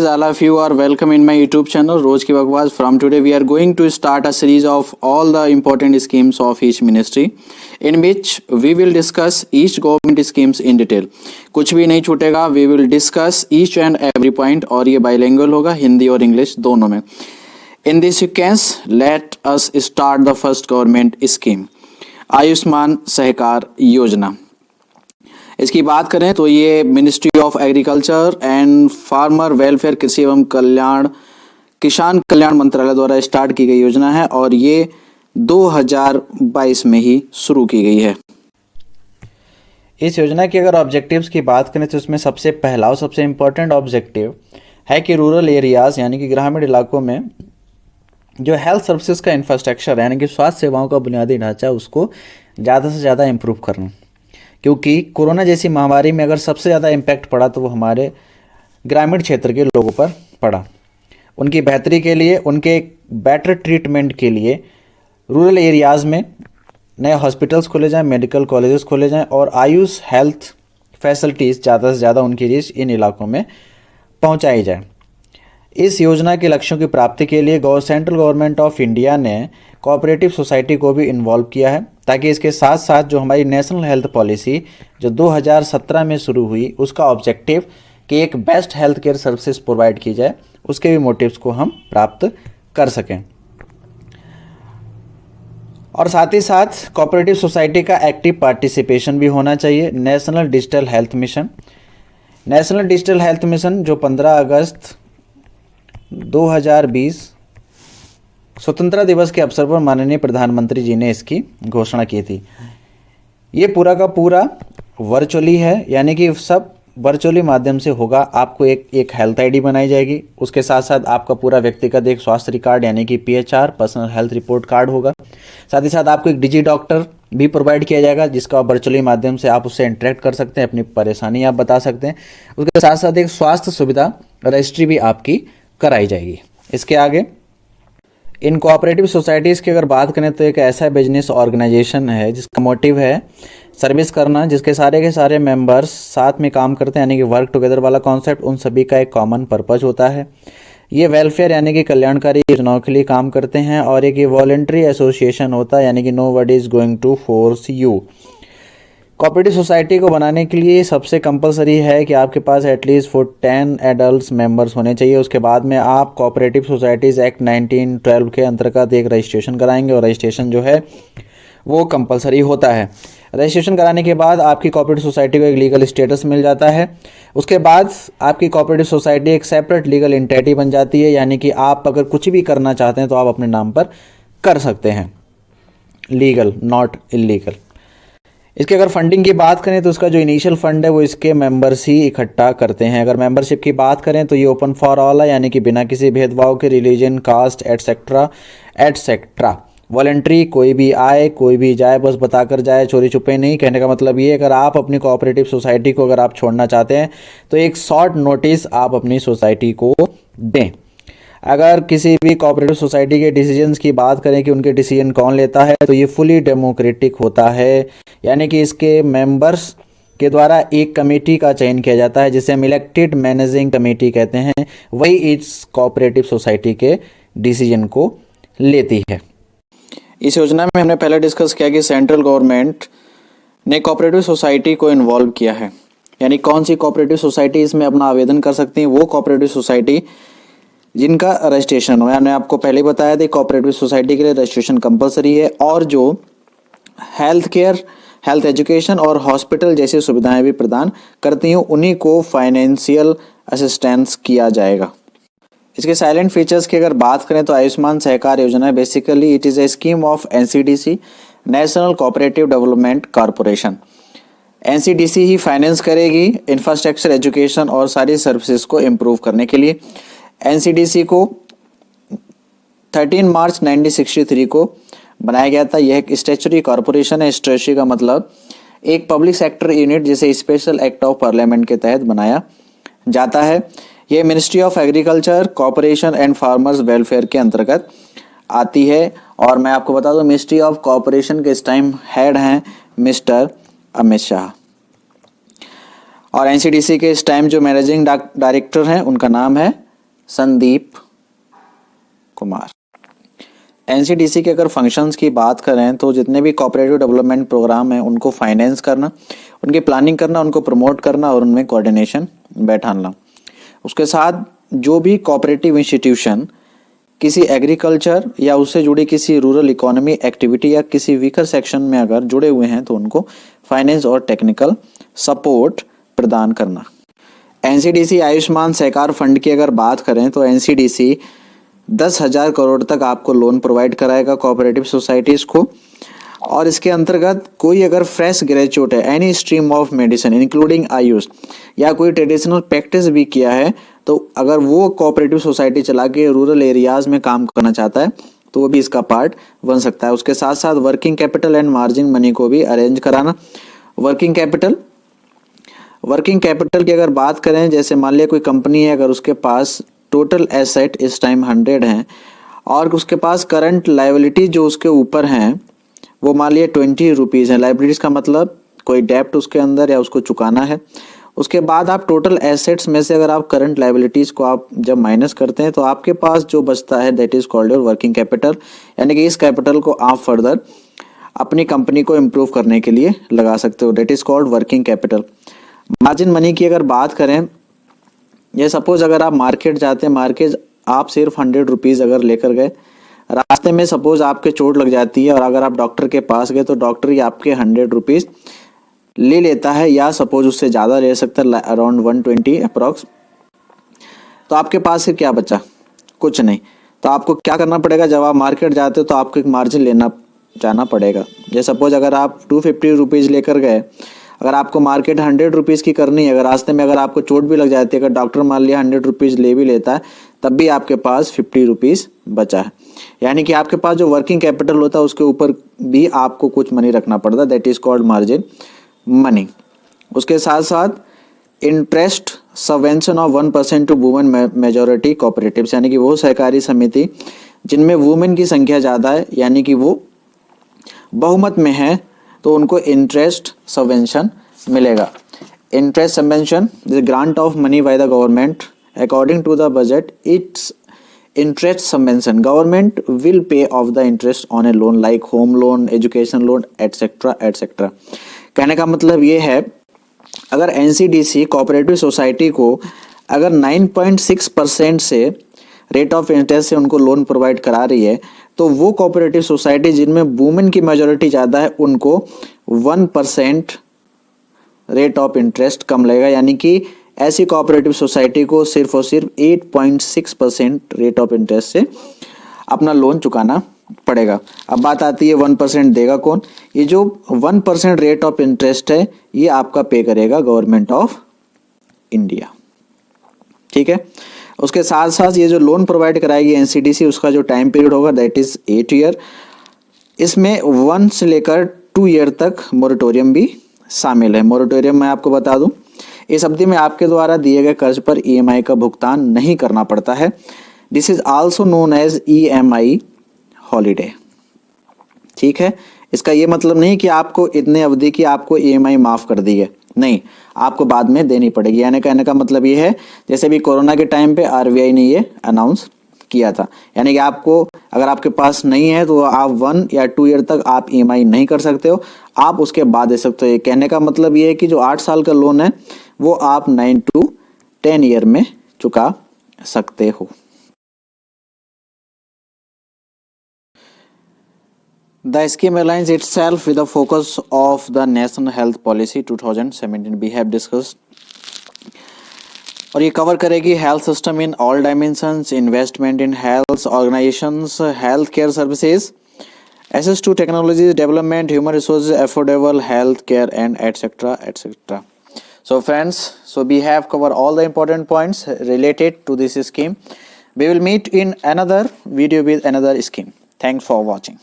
all of you are welcome in my YouTube channel Roz Ki Bakwas. From today we are going to start a series of all the important schemes of each ministry in which we will discuss each government schemes in detail. कुछ भी नहीं छूटेगा. We will discuss each and every point और ये bilingual होगा, हिंदी और English दोनों में. In this sequence let us start the first government scheme, Ayushman Sahakar योजना. इसकी बात करें तो ये ministry of agriculture and farmer welfare कृषि एवं किसान कल्याण मंत्रालय द्वारा स्टार्ट की गई योजना है और ये 2022 में ही शुरू की गई है. इस योजना की अगर ऑब्जेक्टिव्स की बात करें तो इसमें सबसे पहला और सबसे इम्पोर्टेंट ऑब्जेक्टिव है कि रूरल एरियाज़ यानी कि ग्रामीण इलाकों में जो हेल्थ सर्विसेज का इंफ्रास्ट्रक्चर यानी कि स्वास्थ्य सेवाओं का बुनियादी ढांचा उसको ज़्यादा से ज़्यादा इम्प्रूव करना. क्योंकि कोरोना जैसी महामारी में अगर सबसे ज़्यादा इम्पैक्ट पड़ा तो वो हमारे ग्रामीण क्षेत्र के लोगों पर पड़ा. उनकी बेहतरी के लिए, उनके बेटर ट्रीटमेंट के लिए रूरल एरियाज़ में नए हॉस्पिटल्स खोले जाएं, मेडिकल कॉलेजेस खोले जाएं और आयुष हेल्थ फैसिलिटीज़ ज़्यादा से ज़्यादा उनकी रीच इन इलाकों में पहुंचाई जाए. इस योजना के लक्ष्यों की प्राप्ति के लिए सेंट्रल गवर्नमेंट ऑफ इंडिया ने कोऑपरेटिव सोसाइटी को भी इन्वॉल्व किया है ताकि इसके साथ साथ जो हमारी नेशनल हेल्थ पॉलिसी जो 2017 में शुरू हुई उसका ऑब्जेक्टिव कि एक best health care services provide की जाए उसके भी मोटिव्स को हम प्राप्त कर सकें. और साथ ही साथ कोऑपरेटिव सोसाइटी का एक्टिव पार्टिसिपेशन भी होना चाहिए. नेशनल डिजिटल हेल्थ मिशन जो 15 अगस्त 2020 स्वतंत्रता दिवस के अवसर पर माननीय प्रधानमंत्री जी ने इसकी घोषणा की थी. ये पूरा का पूरा वर्चुअली है यानी कि सब वर्चुअली माध्यम से होगा. आपको एक हेल्थ आईडी बनाई जाएगी, उसके साथ साथ आपका पूरा व्यक्तिगत एक स्वास्थ्य रिकॉर्ड यानी कि PHR personal health report card होगा. साथ ही साथ आपको एक डिजी डॉक्टर भी प्रोवाइड किया जाएगा जिसका वर्चुअली माध्यम से आप उससे इंटरेक्ट कर सकते हैं, अपनी परेशानी आप बता सकते हैं. उसके साथ साथ एक स्वास्थ्य सुविधा रजिस्ट्री भी आपकी कराई जाएगी. इसके आगे इन कोऑपरेटिव सोसाइटीज़ की अगर बात करें तो एक ऐसा बिजनेस ऑर्गेनाइजेशन है जिसका मोटिव है सर्विस करना, जिसके सारे के सारे मेंबर्स साथ में काम करते हैं यानी कि वर्क टुगेदर वाला कॉन्सेप्ट उन सभी का एक कॉमन पर्पज होता है. ये वेलफेयर यानी कि कल्याणकारी योजनाओं के लिए काम करते हैं और एक ये वॉलंटरी एसोसिएशन होता है यानी कि nobody is going to force you. Cooperative society को बनाने के लिए सबसे कंपलसरी है कि आपके पास एटलीस्ट 10 एडल्ट मेंबर्स होने चाहिए. उसके बाद में आप कोऑपरेटिव सोसाइटीज़ एक्ट 1912 के अंतर्गत एक रजिस्ट्रेशन कराएंगे और रजिस्ट्रेशन जो है वो कंपलसरी होता है. रजिस्ट्रेशन कराने के बाद आपकी कोऑपरेटिव सोसाइटी को एक लीगल स्टेटस मिल जाता है. उसके बाद आपकी कोऑपरेटिव सोसाइटी एक सेपरेट लीगल एंटिटी बन जाती है यानी कि आप अगर कुछ भी करना चाहते हैं तो आप अपने नाम पर कर सकते हैं, लीगल नॉट इलीगल. इसके अगर फंडिंग की बात करें तो उसका जो इनिशियल फंड है वो इसके मेंबर्स ही इकट्ठा करते हैं. अगर मेंबरशिप की बात करें तो ये ओपन फॉर ऑल है यानी कि बिना किसी भेदभाव के रिलीजन, कास्ट एटसेट्रा वॉलंटरी, कोई भी आए कोई भी जाए, बस बताकर जाए, चोरी छुपे नहीं. कहने का मतलब ये अगर आप अपनी कोऑपरेटिव सोसाइटी को अगर आप छोड़ना चाहते हैं तो एक शॉर्ट नोटिस आप अपनी सोसाइटी को दें. अगर किसी भी कोऑपरेटिव सोसाइटी के डिसीजंस की बात करें कि उनके डिसीजन कौन लेता है तो ये फुली डेमोक्रेटिक होता है यानी कि इसके मेंबर्स के द्वारा एक कमेटी का चयन किया जाता है जिसे हम इलेक्टेड मैनेजिंग कमेटी कहते हैं. वही इस कोऑपरेटिव सोसाइटी के डिसीजन को लेती है. इस योजना में हमने पहले डिस्कस किया कि सेंट्रल गवर्नमेंट ने कोऑपरेटिव सोसाइटी को इन्वॉल्व किया है यानी कौन सी कोऑपरेटिव सोसाइटी इसमें अपना आवेदन कर सकती हैं. वो कोऑपरेटिव सोसाइटी जिनका रजिस्ट्रेशन हो. मैंने आपको पहले बताया था कोऑपरेटिव सोसाइटी के लिए रजिस्ट्रेशन कंपलसरी है और जो हेल्थ केयर, हेल्थ एजुकेशन और हॉस्पिटल जैसी सुविधाएं भी प्रदान करती हैं उन्हीं को फाइनेंशियल असिस्टेंस किया जाएगा. इसके साइलेंट फीचर्स की अगर बात करें तो आयुष्मान सहकार योजना basically it is a scheme of NCDC, national cooperative development corporation. NCDC he finance करेगी इंफ्रास्ट्रक्चर, एजुकेशन और सारी सर्विसेज को इम्प्रूव करने के लिए. NCDC को 13 मार्च 1963 को बनाया गया था. यह एक स्टैट्यूटरी कॉरपोरेशन है. स्टैट्यूटरी का मतलब एक पब्लिक सेक्टर यूनिट जिसे स्पेशल एक्ट ऑफ पार्लियामेंट के तहत बनाया जाता है. यह ministry of agriculture, corporation and farmers welfare के अंतर्गत आती है. और मैं आपको बता दूं मिनिस्ट्री ऑफ कॉर्पोरेशन के इस टाइम हेड हैं मिस्टर अमित शाह और NCDC के इस टाइम जो मैनेजिंग डायरेक्टर हैं उनका नाम है संदीप कुमार। एनसीडीसी के अगर फंक्शंस की बात करें तो जितने भी कोऑपरेटिव डेवलपमेंट प्रोग्राम हैं उनको फाइनेंस करना, उनकी प्लानिंग करना, उनको प्रमोट करना और उनमें कोऑर्डिनेशन बैठाना। उसके साथ जो भी कोऑपरेटिव इंस्टीट्यूशन किसी एग्रीकल्चर या उससे जुड़ी किसी रूरल इकोनॉमी एक्टिविटी या किसी वीकर सेक्शन में अगर जुड़े हुए हैं तो उनको फाइनेंस और टेक्निकल सपोर्ट प्रदान करना। एनसीडीसी आयुष्मान सहकार फंड की अगर बात करें तो एनसीडीसी 10,000 करोड़ तक आपको लोन प्रोवाइड कराएगा कोऑपरेटिव सोसाइटीज़ को। और इसके अंतर्गत कोई अगर फ्रेश ग्रेजुएट है any stream of medicine including Ayush या कोई ट्रेडिशनल प्रैक्टिस भी किया है तो अगर वो कोऑपरेटिव सोसाइटी चला के रूरल एरियाज में काम करना चाहता है तो वो भी इसका पार्ट बन सकता है। उसके साथ साथ working capital and margin money को भी अरेंज कराना। वर्किंग कैपिटल की अगर बात करें, जैसे मान लिया कोई कंपनी है, अगर उसके पास टोटल एसेट इस टाइम 100 हैं और उसके पास करंट लायबिलिटी जो उसके ऊपर हैं वो मान लिया 20 रुपीज़ है। लाइबिलिटीज़ का मतलब कोई डेप्ट उसके अंदर या उसको चुकाना है। उसके बाद आप टोटल एसेट्स में से अगर आप करंट लायबिलिटीज़ को आप जब माइनस करते हैं तो आपके पास जो बचता है that is called your working capital, यानी कि इस कैपिटल को आप फर्दर अपनी कंपनी को इम्प्रूव करने के लिए लगा सकते हो, that is called working capital. Margin money की अगर बात करें, ये सपोज अगर आप मार्केट जाते हैं, मार्केट आप सिर्फ 100 रुपीज़ अगर लेकर गए, रास्ते में सपोज आपके चोट लग जाती है और अगर आप डॉक्टर के पास गए तो डॉक्टर ही आपके 100 रुपीज़ ले लेता है या सपोज उससे ज़्यादा ले सकता है, अराउंड 120 अप्रॉक्स। तो आपके पास फिर क्या बचा? कुछ नहीं। तो आपको क्या करना पड़ेगा, जब आप मार्केट जाते हो तो आपको एक मार्जिन लेना जाना पड़ेगा। जैसे सपोज अगर आप 250 रुपीज़ लेकर गए, अगर आपको मार्केट 100 रुपीज़ की करनी है, अगर रास्ते में अगर आपको चोट भी लग जाती है, अगर डॉक्टर मान लिया 100 रुपीज़ ले भी लेता है तब भी आपके पास 50 रुपीज़ बचा है। यानी कि आपके पास जो वर्किंग कैपिटल होता है उसके ऊपर भी आपको कुछ मनी रखना पड़ता है, that is called margin money. उसके साथ साथ interest subvention of 1% to women majority cooperatives, यानी कि वो सहकारी समिति जिनमें वुमेन की संख्या ज़्यादा है, यानी कि वो बहुमत में है, तो उनको इंटरेस्ट सबवेंशन मिलेगा। Interest subvention is grant of money by the government according to the budget. It's interest subvention, government will pay off the interest on a loan like home loan, education loan, etc etc। कहने का मतलब ये है, अगर NCDC cooperative society को अगर 9.6% से rate of interest से उनको लोन प्रोवाइड करा रही है तो वो कोऑपरेटिव सोसाइटी जिनमें वुमेन की मेजॉरिटी ज़्यादा है उनको 1% रेट ऑफ इंटरेस्ट कम लगेगा, यानी कि ऐसी कोऑपरेटिव सोसाइटी को सिर्फ और सिर्फ 8.6% रेट ऑफ इंटरेस्ट से अपना लोन चुकाना पड़ेगा। अब बात आती है 1% देगा कौन? ये जो 1% रेट ऑफ इंटरेस्ट है ये आपका पे करेगा गवर्नमेंट ऑफ इंडिया, ठीक है। उसके साथ साथ ये जो लोन प्रोवाइड कराएगी एनसीडीसी, उसका जो टाइम पीरियड होगा दैट इज़ 8 ईयर। इसमें 1 से लेकर 2 ईयर तक मोरेटोरियम भी शामिल है। मोरेटोरियम मैं आपको बता दूं, इस अवधि में आपके द्वारा दिए गए कर्ज पर ईएमआई का भुगतान नहीं करना पड़ता है। This is also known as EMI holiday, ठीक है। इसका ये मतलब नहीं कि आपको इतने अवधि की आपको ईएमआई माफ कर दी है, नहीं, आपको बाद में देनी पड़ेगी। यानी कहने का मतलब ये है, जैसे भी कोरोना के टाइम पे आरबीआई ने ये अनाउंस किया था, यानी कि आपको अगर आपके पास नहीं है तो आप 1 या 2 ईयर तक आप ईएमआई नहीं कर सकते हो, आप उसके बाद दे सकते हो। कहने का मतलब ये है कि जो 8 साल का लोन है वो आप 9 to 10 ईयर में चुका सकते हो। The scheme aligns itself with the focus of the National Health Policy 2017 we have discussed, और ये कवर करेगी health system in all dimensions, investment in health organisations, health care services, access to technologies development, human resources, affordable health care, and etc etc। So friends, so we have covered all the important points related to this scheme. We will meet in another video with another scheme. Thanks for watching.